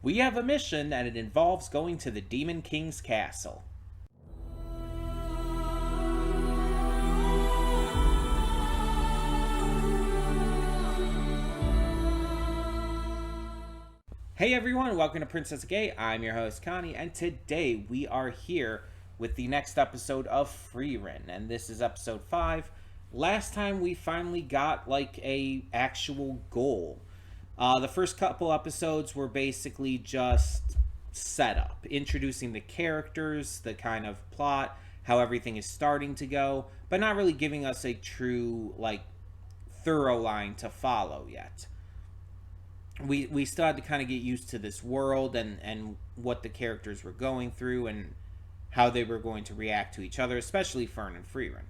We have a mission and it involves going to the Demon King's castle. Hey everyone, welcome to Princess Gay. I'm your host Connie, and today we are here with the next episode of Frieren, and this is episode 5. Last time we finally got like a actual goal. The first couple episodes were basically just setup, introducing the characters, the kind of plot, how everything is starting to go, but not really giving us a true like thorough line to follow yet. We still had to kind of get used to this world and what the characters were going through and how they were going to react to each other, especially Fern and Frieren.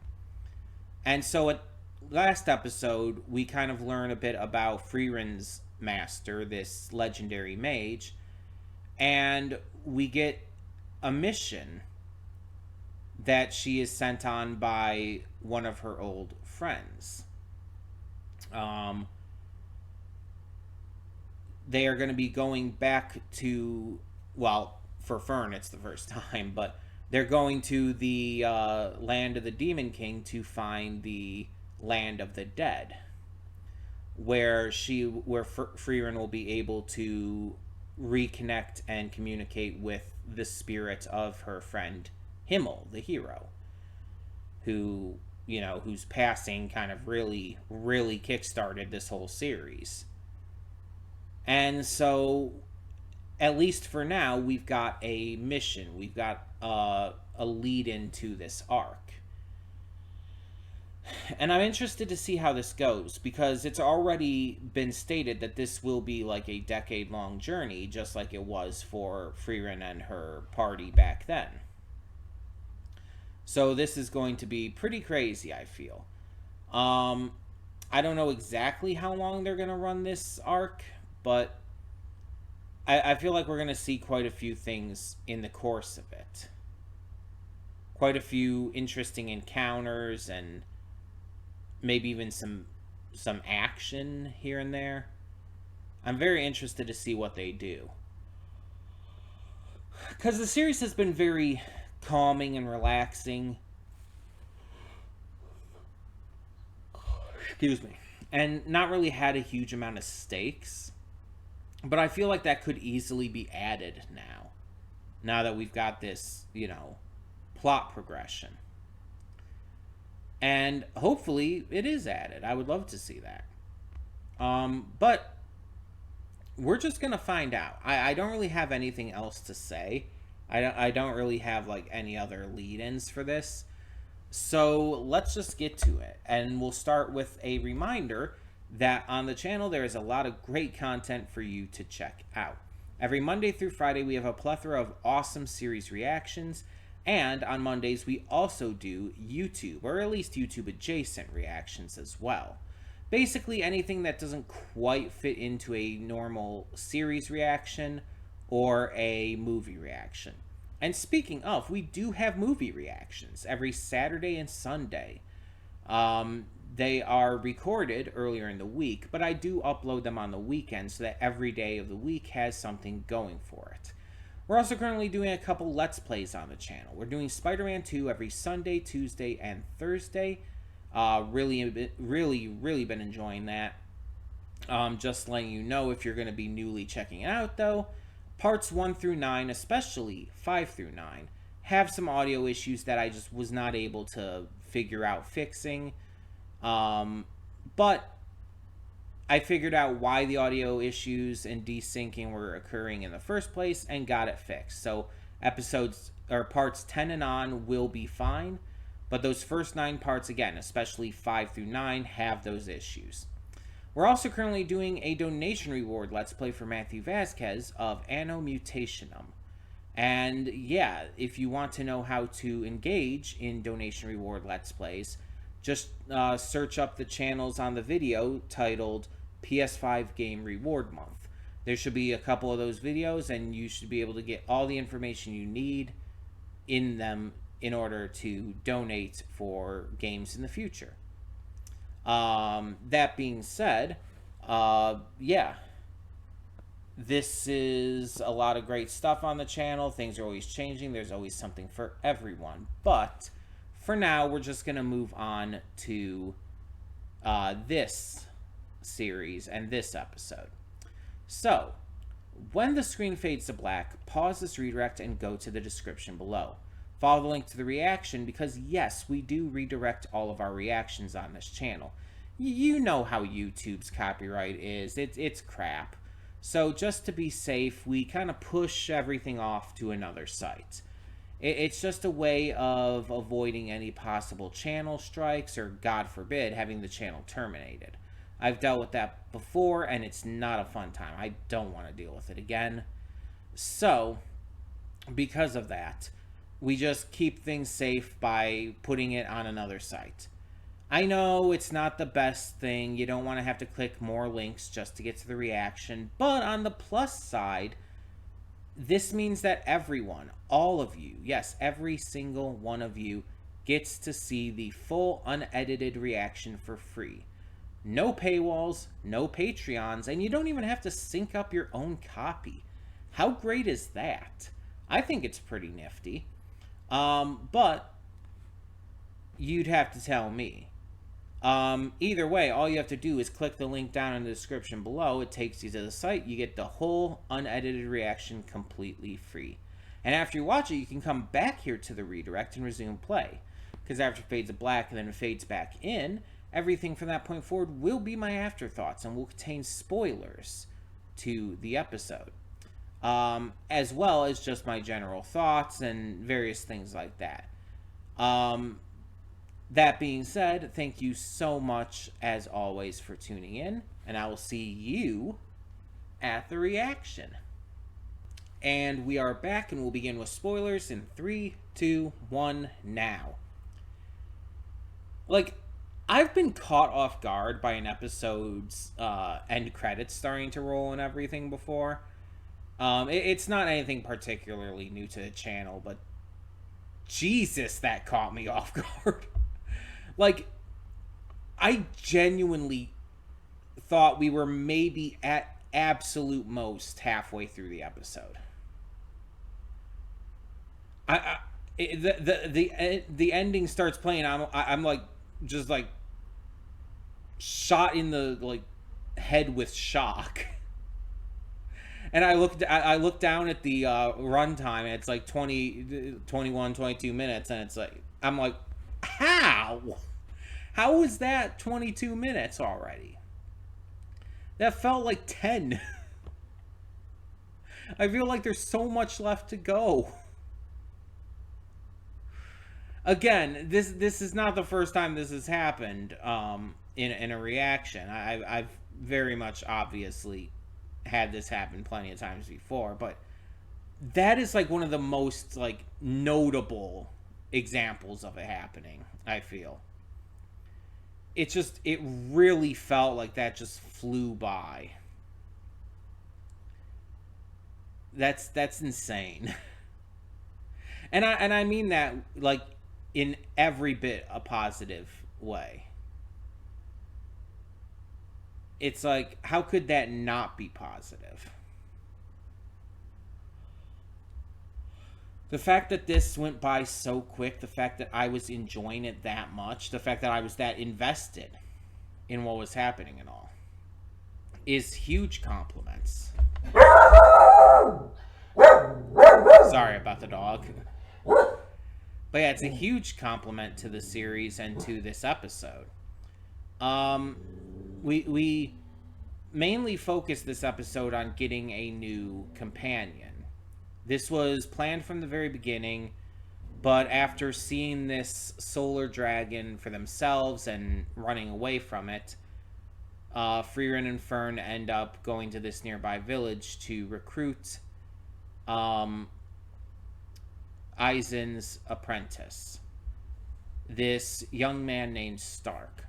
And so at last episode, we kind of learn a bit about Frieren's master, this legendary mage, and we get a mission that she is sent on by one of her old friends. They are going to be going back to, well, for Fern it's the first time, but they're going to the land of the Demon King to find the land of the dead, where Frieren will be able to reconnect and communicate with the spirit of her friend Himmel, the hero, whose passing kind of really kickstarted this whole series. And so, at least for now, we've got a mission. We've got a lead into this arc. And I'm interested to see how this goes, because it's already been stated that this will be like a decade-long journey, just like it was for Frieren and her party back then. So this is going to be pretty crazy, I feel. I don't know exactly how long they're going to run this arc, but I feel like we're going to see quite a few things in the course of it. Quite a few interesting encounters and maybe even some action here and there. I'm very interested to see what they do. Because the series has been very calming and relaxing. Excuse me. And not really had a huge amount of stakes. But I feel like that could easily be added now. Now that we've got this, plot progression. And hopefully it is added. I would love to see that. But we're just going to find out. I don't really have anything else to say. I don't really have like any other lead-ins for this. So let's just get to it. And we'll start with a reminder that on the channel there is a lot of great content for you to check out. Every Monday through Friday we have a plethora of awesome series reactions, and on Mondays we also do YouTube, or at least YouTube adjacent reactions as well. Basically anything that doesn't quite fit into a normal series reaction or a movie reaction. And speaking of, we do have movie reactions every Saturday and Sunday. They are recorded earlier in the week, but I do upload them on the weekend so that every day of the week has something going for it. We're also currently doing a couple Let's Plays on the channel. We're doing Spider-Man 2 every Sunday, Tuesday, and Thursday. Really been enjoying that. Just letting you know if you're going to be newly checking it out, though. Parts 1 through 9, especially 5 through 9, have some audio issues that I just was not able to figure out fixing. But I figured out why the audio issues and desyncing were occurring in the first place and got it fixed. So parts 10 and on will be fine, but those first 9 parts, again, especially 5 through 9, have those issues. We're also currently doing a donation reward Let's Play for Matthew Vasquez of Anno Mutationum. And yeah, if you want to know how to engage in donation reward Let's Plays, just search up the channels on the video titled PS5 Game Reward Month. There should be a couple of those videos, and you should be able to get all the information you need in them in order to donate for games in the future. That being said, yeah. This is a lot of great stuff on the channel. Things are always changing. There's always something for everyone. But for now, we're just going to move on to this series and this episode. So, when the screen fades to black, pause this redirect and go to the description below. Follow the link to the reaction because, yes, we do redirect all of our reactions on this channel. You know how YouTube's copyright is. It's crap. So just to be safe, we kind of push everything off to another site. It's just a way of avoiding any possible channel strikes or, God forbid, having the channel terminated. I've dealt with that before, and it's not a fun time. I don't want to deal with it again. So, because of that, we just keep things safe by putting it on another site. I know it's not the best thing. You don't want to have to click more links just to get to the reaction. But on the plus side, this means that everyone, all of you, yes, every single one of you gets to see the full unedited reaction for free. No paywalls, no Patreons, and you don't even have to sync up your own copy. How great is that? I think it's pretty nifty. But you'd have to tell me. Either way, all you have to do is click the link down in the description below. It takes you to the site. You get the whole unedited reaction completely free. And after you watch it, you can come back here to the redirect and resume play. Because after it fades to black and then it fades back in, everything from that point forward will be my afterthoughts and will contain spoilers to the episode. As well as just my general thoughts and various things like that. That being said, thank you so much, as always, for tuning in, and I will see you at the reaction. And we are back, and we'll begin with spoilers in 3, 2, 1, now. Like, I've been caught off guard by an episode's end credits starting to roll and everything before. It's not anything particularly new to the channel, but Jesus, that caught me off guard. Like, I genuinely thought we were maybe at absolute most halfway through the episode. The ending starts playing. I'm like just like shot in the like head with shock. And I looked down at the runtime, and it's like 21, 22 minutes, and it's like I'm like, How is that 22 minutes already? That felt like 10. I feel like there's so much left to go. Again, this is not the first time this has happened in a reaction. I've very much obviously had this happen plenty of times before, but that is like one of the most like notable examples of it happening, I feel. It really felt like that just flew by. That's insane. And I mean that like in every bit a positive way. It's like, how could that not be positive? The fact that this went by so quick, the fact that I was enjoying it that much, the fact that I was that invested in what was happening and all, is huge compliments. Sorry about the dog. But yeah, it's a huge compliment to the series and to this episode. We mainly focused this episode on getting a new companion. This was planned from the very beginning, but after seeing this solar dragon for themselves and running away from it, Frieren and Fwen end up going to this nearby village to recruit Aizen's apprentice, this young man named Stark.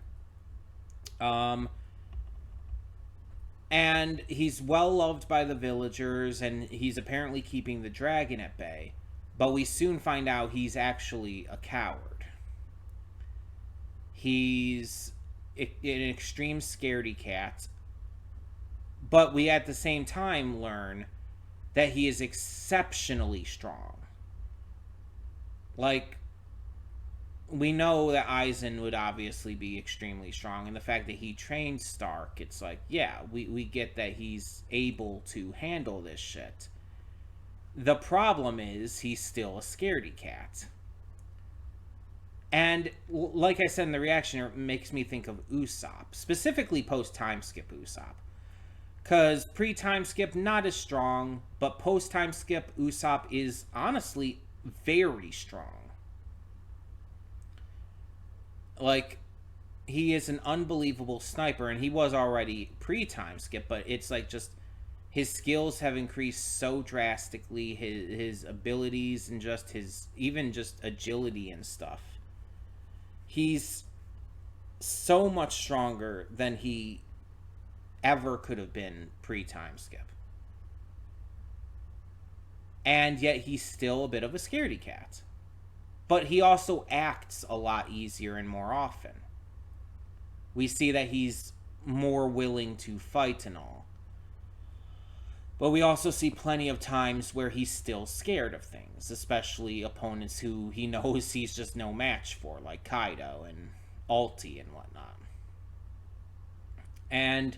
And he's well loved by the villagers, and he's apparently keeping the dragon at bay. But we soon find out he's actually a coward. He's an extreme scaredy cat, But we at the same time learn that he is exceptionally strong. Like, we know that Eisen would obviously be extremely strong, and the fact that he trained Stark, it's like, yeah, we get that he's able to handle this shit. The problem is he's still a scaredy cat. And like I said in the reaction, it makes me think of Usopp, specifically post time skip Usopp. Because pre time skip, not as strong, but post time skip, Usopp is honestly very strong. Like, he is an unbelievable sniper, and he was already pre time skip, but it's like just his skills have increased so drastically, his abilities and just his even just agility and stuff. He's so much stronger than he ever could have been pre time skip. And yet he's still a bit of a scaredy cat. But he also acts a lot easier and more often. We see that he's more willing to fight and all. But we also see plenty of times where he's still scared of things, especially opponents who he knows he's just no match for, like Kaido and Alti and whatnot. And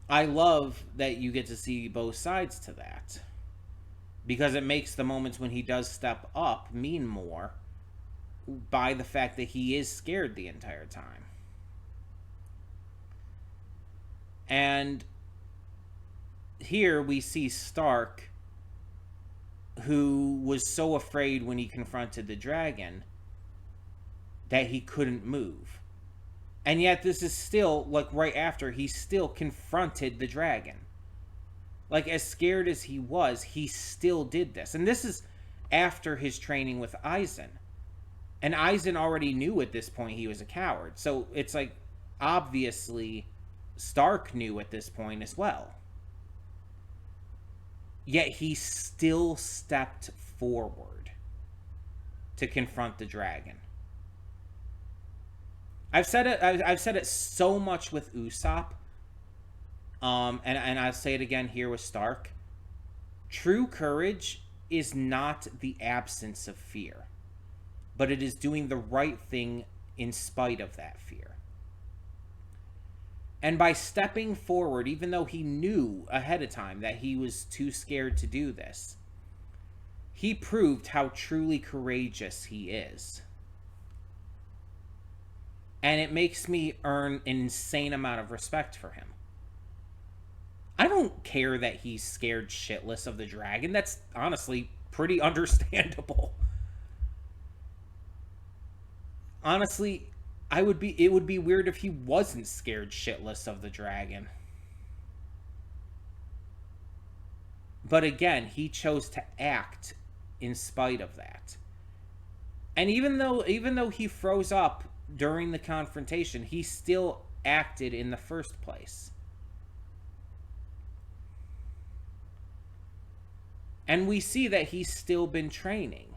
I love that you get to see both sides to that, because it makes the moments when he does step up mean more by the fact that he is scared the entire time. And here we see Stark, who was so afraid when he confronted the dragon that he couldn't move. And yet this is still, like, right after he still confronted the dragon. Like, as scared as he was, he still did this. And this is after his training with Eisen. And Eisen already knew at this point he was a coward. So it's like, obviously, Stark knew at this point as well. Yet he still stepped forward to confront the dragon. I've said it so much with Usopp. And I'll say it again here with Stark. True courage is not the absence of fear, but it is doing the right thing in spite of that fear. And by stepping forward, even though he knew ahead of time that he was too scared to do this, he proved how truly courageous he is. And it makes me earn an insane amount of respect for him. I don't care that he's scared shitless of the dragon. That's honestly pretty understandable. Honestly, it would be weird if he wasn't scared shitless of the dragon. But again, he chose to act in spite of that. And even though he froze up during the confrontation, he still acted in the first place. And we see that he's still been training.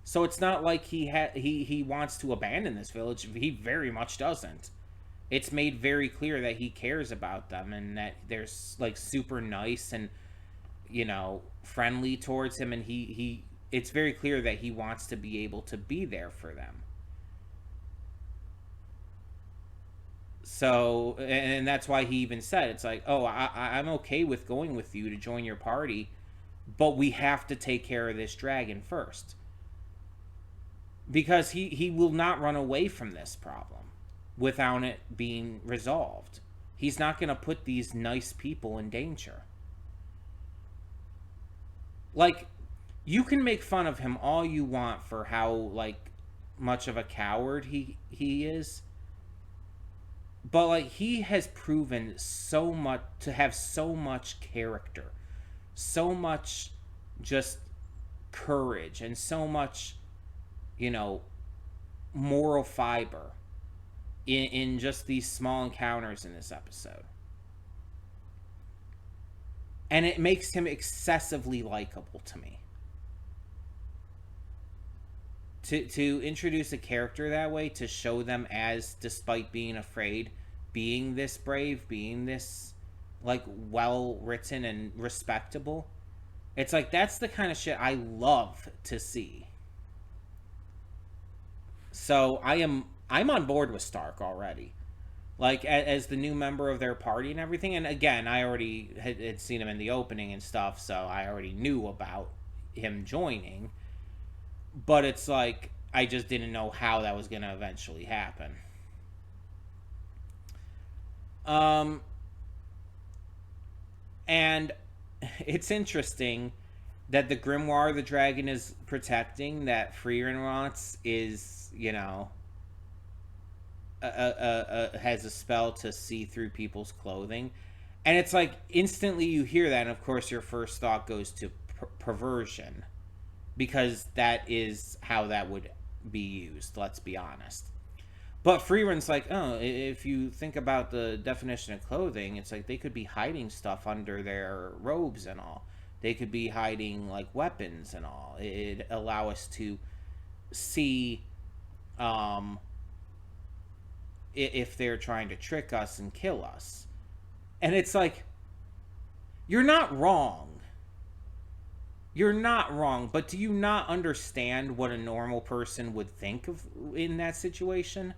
So it's not like he wants to abandon this village. He very much doesn't. It's made very clear that he cares about them and that they're like super nice and, you know, friendly towards him, and it's very clear that he wants to be able to be there for them. So, and that's why he even said, it's like, oh, I'm okay with going with you to join your party, but we have to take care of this dragon first. Because he will not run away from this problem without it being resolved. He's not going to put these nice people in danger. Like, you can make fun of him all you want for how, like, much of a coward he is. But, like, he has proven so much, to have so much character. So much just courage and so much, you know, moral fiber in just these small encounters in this episode. And it makes him excessively likable to me. To introduce a character that way, to show them as, despite being afraid, being this brave, being this, like well written and respectable. It's like that's the kind of shit I love to see. So I'm on board with Stark already. Like as the new member of their party and everything. And again, I already had seen him in the opening and stuff, so I already knew about him joining. But it's like I just didn't know how that was going to eventually happen. Um, and it's interesting that the grimoire the dragon is protecting, that Frieren wants, is, you know, has a spell to see through people's clothing. And it's like instantly you hear that, and of course your first thought goes to perversion, because that is how that would be used, let's be honest. But Freeren's like, oh, if you think about the definition of clothing, it's like they could be hiding stuff under their robes and all. They could be hiding like weapons and all. It'd allow us to see um, if they're trying to trick us and kill us. And it's like, you're not wrong. You're not wrong, but do you not understand what a normal person would think of in that situation?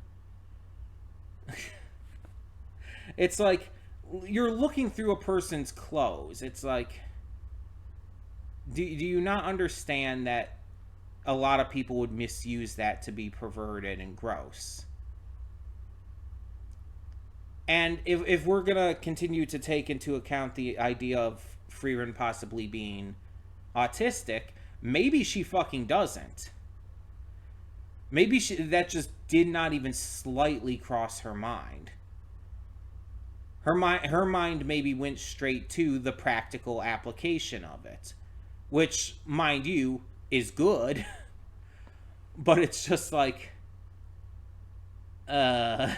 It's like you're looking through a person's clothes. It's like, do you not understand that a lot of people would misuse that to be perverted and gross? And if we're going to continue to take into account the idea of Frieren possibly being autistic, maybe she fucking doesn't. Maybe that just did not even slightly cross her mind. Her mind maybe went straight to the practical application of it, which, mind you, is good. But it's just like, uh,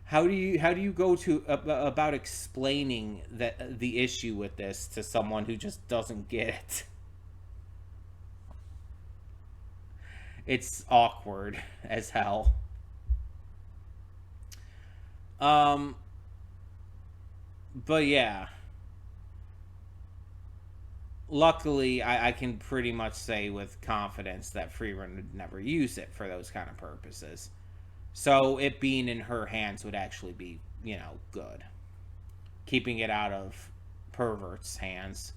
how do you go to about explaining that the issue with this to someone who just doesn't get it? It's awkward as hell. Um, but yeah. Luckily, I can pretty much say with confidence that Freerun would never use it for those kind of purposes. So it being in her hands would actually be, you know, good. Keeping it out of perverts' hands.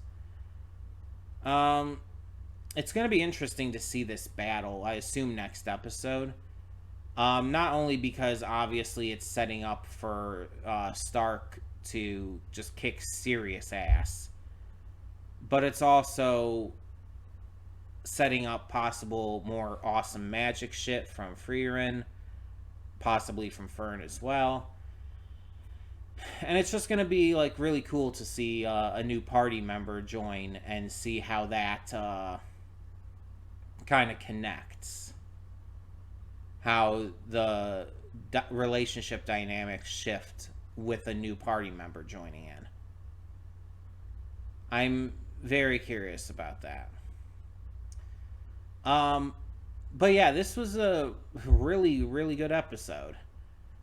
Um, it's going to be interesting to see this battle, I assume, next episode. Not only because obviously it's setting up for Stark to just kick serious ass, but it's also setting up possible more awesome magic shit from Frieren, possibly from Fern as well. And it's just going to be like really cool to see a new party member join and see how that kind of connects. How the relationship dynamics shift with a new party member joining in. I'm very curious about that. But yeah, this was a really, really good episode.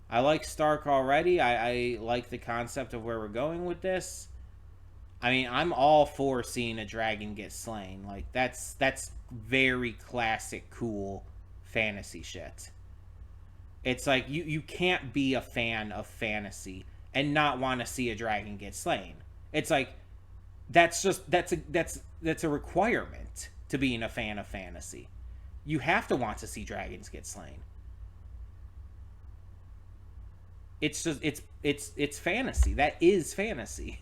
I like Stark already. I like the concept of where we're going with this. I mean, I'm all for seeing a dragon get slain. Like that's very classic, cool fantasy shit. It's like you can't be a fan of fantasy and not want to see a dragon get slain. It's like that's a requirement to being a fan of fantasy. You have to want to see dragons get slain. It's just it's fantasy. That is fantasy.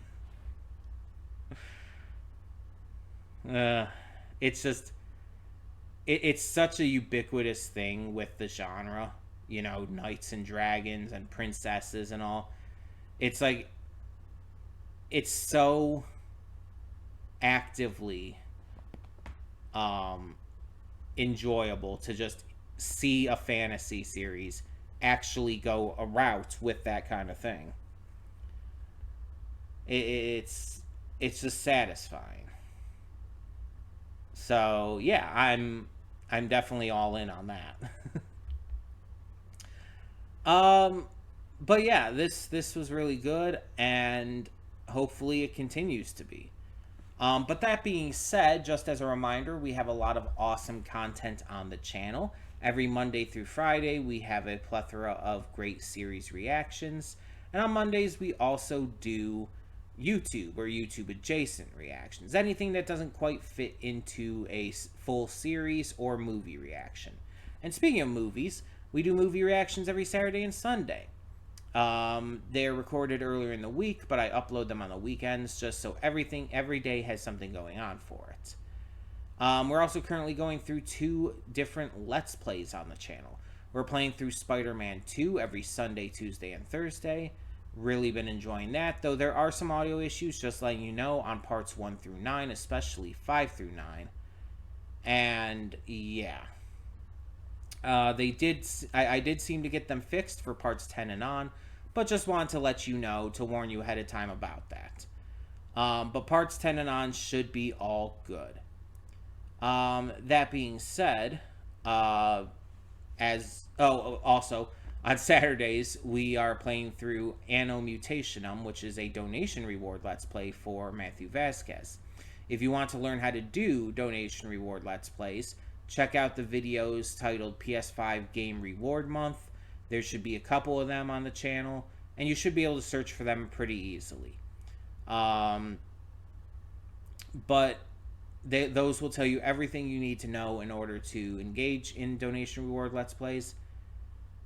It's just it's such a ubiquitous thing with the genre. You know, knights and dragons and princesses and all. It's like it's so actively enjoyable to just see a fantasy series actually go a route with that kind of thing. It's just satisfying. So yeah, I'm definitely all in on that. But yeah, this was really good, and hopefully it continues to be. But that being said, just as a reminder, we have a lot of awesome content on the channel. Every Monday through Friday, we have a plethora of great series reactions. And on Mondays, we also do YouTube or YouTube adjacent reactions. Anything that doesn't quite fit into a full series or movie reaction. And speaking of movies, we do movie reactions every Saturday and Sunday. They're recorded earlier in the week, but I upload them on the weekends just so every day has something going on for it. We're also currently going through 2 different Let's Plays on the channel. We're playing through Spider-Man 2 every Sunday, Tuesday, and Thursday. Really been enjoying that, though there are some audio issues, just letting you know, on parts 1 through 9, especially 5 through 9. And yeah. I did seem to get them fixed for parts 10 and on, but just wanted to let you know, to warn you ahead of time about that. But parts 10 and on should be all good. That being said, also on Saturdays we are playing through Anno Mutationum, which is a donation reward Let's Play for Matthew Vasquez. If you want to learn how to do donation reward Let's Plays, check out the videos titled PS5 Game Reward Month. There should be a couple of them on the channel, and you should be able to search for them pretty easily. But those will tell you everything you need to know in order to engage in donation reward Let's Plays.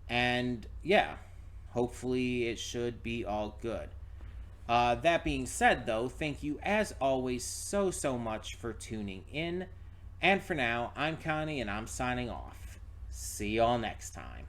And yeah, hopefully it should be all good. That being said, though, thank you as always so much for tuning in. And for now, I'm Connie, and I'm signing off. See y'all next time.